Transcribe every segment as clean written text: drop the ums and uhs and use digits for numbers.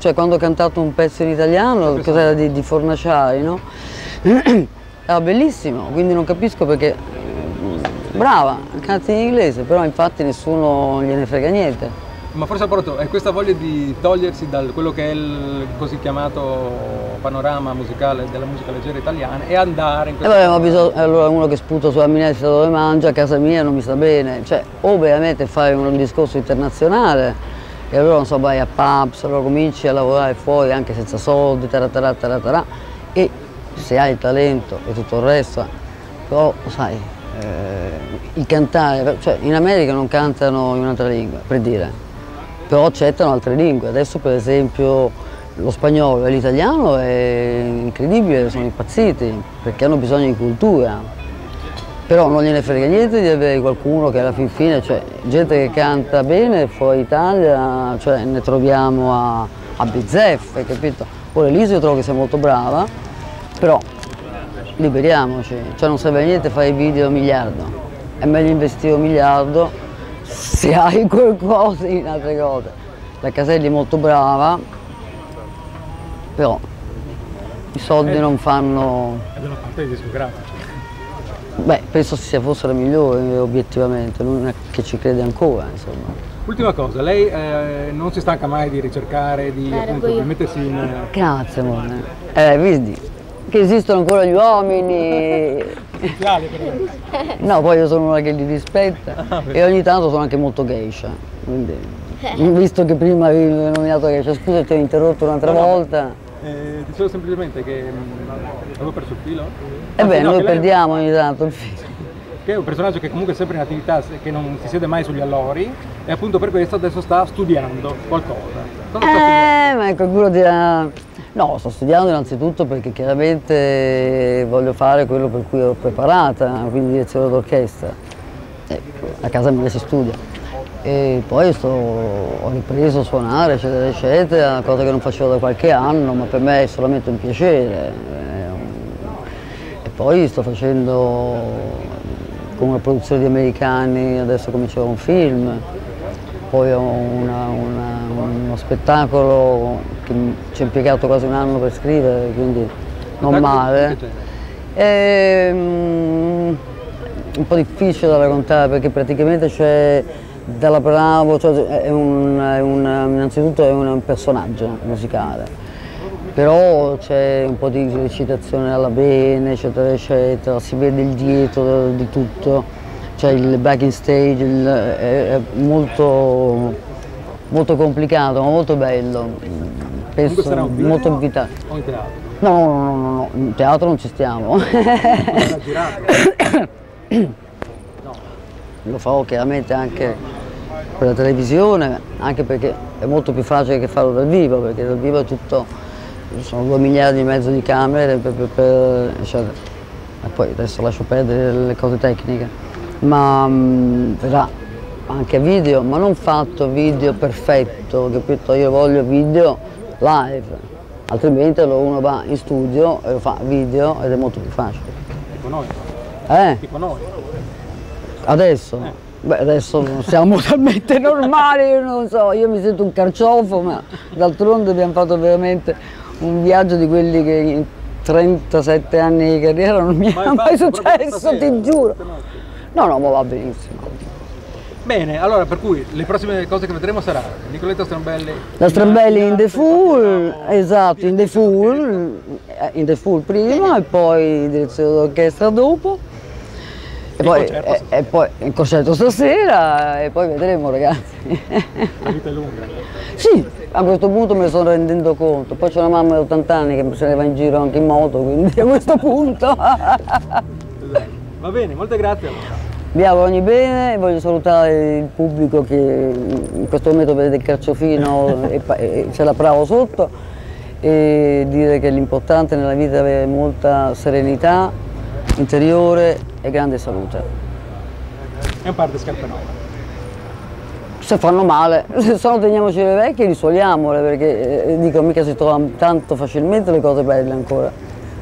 cioè quando ho cantato un pezzo in italiano, cos'era di Fornaciari, no? Era bellissimo, quindi non capisco perché, brava, canti in inglese, però infatti nessuno gliene frega niente. Ma forse appunto è questa voglia di togliersi da quello che è il così chiamato panorama musicale della musica leggera italiana e andare in questo... Allora uno che sputa sulla minestra dove mangia, a casa mia non mi sta bene, cioè o veramente fai un discorso internazionale e allora non so, vai a pubs, allora cominci a lavorare fuori anche senza soldi, taratara, e se hai il talento e tutto il resto, però sai, il cantare, cioè in America non cantano in un'altra lingua, per dire. Però accettano altre lingue, adesso per esempio lo spagnolo e l'italiano è incredibile, sono impazziti perché hanno bisogno di cultura, però non gliene frega niente di avere qualcuno che alla fin fine, cioè gente che canta bene fuori Italia, cioè ne troviamo a bizzeffe, capito? Ora Elisa io trovo che sia molto brava, però liberiamoci, cioè non serve a niente fare video a miliardo, è meglio investire 1 miliardo se hai qualcosa in altre cose. La Caselli è molto brava, però i soldi non fanno... È dalla parte dei discografici. Beh, penso sia forse la migliore obiettivamente, l'unica che ci crede ancora, insomma. Ultima cosa, lei non si stanca mai di ricercare, appunto, di mettersi in... Grazie amore. Vedi che esistono ancora gli uomini. No, poi io sono una che li rispetta e ogni tanto sono anche molto geisha, quindi, visto che prima avevi nominato geisha, scusa ti ho interrotto un'altra volta. Dicevo semplicemente che avevo perso il filo. Noi perdiamo ogni tanto il filo. Che è un personaggio che comunque è sempre in attività, che non si siede mai sugli allori e appunto per questo adesso sta studiando qualcosa. Cosa sta studiando? Ma qualcuno dirà... No, sto studiando innanzitutto perché chiaramente voglio fare quello per cui ero preparata, quindi direzione d'orchestra. A casa mia si studia. E poi ho ripreso a suonare, eccetera, eccetera, cosa che non facevo da qualche anno, ma per me è solamente un piacere. E poi sto facendo con una produzione di americani, adesso comincerò un film. Poi ho uno spettacolo che ci ha impiegato quasi 1 anno per scrivere, quindi non male. È un po' difficile da raccontare perché praticamente c'è dalla Bravo, cioè innanzitutto è un personaggio musicale, però c'è un po' di recitazione alla bene, eccetera, eccetera, si vede il dietro di tutto. Cioè il backing stage è molto complicato, ma molto bello. Penso sarà un video molto invitato. O in teatro? No, in teatro non ci stiamo. Sarà girato? No. Lo farò chiaramente anche per la televisione, anche perché è molto più facile che farlo dal vivo, perché dal vivo è tutto, sono 2 miliardi e mezzo di camere, eccetera. E poi adesso lascio perdere le cose tecniche. Ma verrà anche video, ma non fatto video perfetto, capito? Io voglio video live, altrimenti uno va in studio e lo fa video ed è molto più facile. Tipo noi? Tipo noi? Adesso? Beh, adesso siamo talmente normali, io non so, io mi sento un carciofo, ma d'altronde abbiamo fatto veramente un viaggio di quelli che in 37 anni di carriera non mi è mai successo, ti giuro. No, ma va benissimo. Bene, allora per cui le prossime cose che vedremo sarà Nicoletta Strambelli. La Strambelli in The Fool, esatto, in The Fool prima e poi direzione d'orchestra dopo. E poi il concerto stasera e poi vedremo ragazzi. La vita è lunga. Sì, a questo punto me ne sto rendendo conto. Poi c'è una mamma di 80 anni che se ne va in giro anche in moto, quindi a questo punto. Va bene, molte grazie. Vi auguro ogni bene, voglio salutare il pubblico che in questo momento vede il carciofino e c'è la Bravo sotto e dire che l'importante nella vita è avere molta serenità interiore e grande salute. E un par di scarpe nuove. Se fanno male, se no teniamoci le vecchie e risuoliamole perché dico mica si trovano tanto facilmente le cose belle ancora.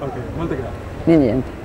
Ok, molte grazie. Di niente.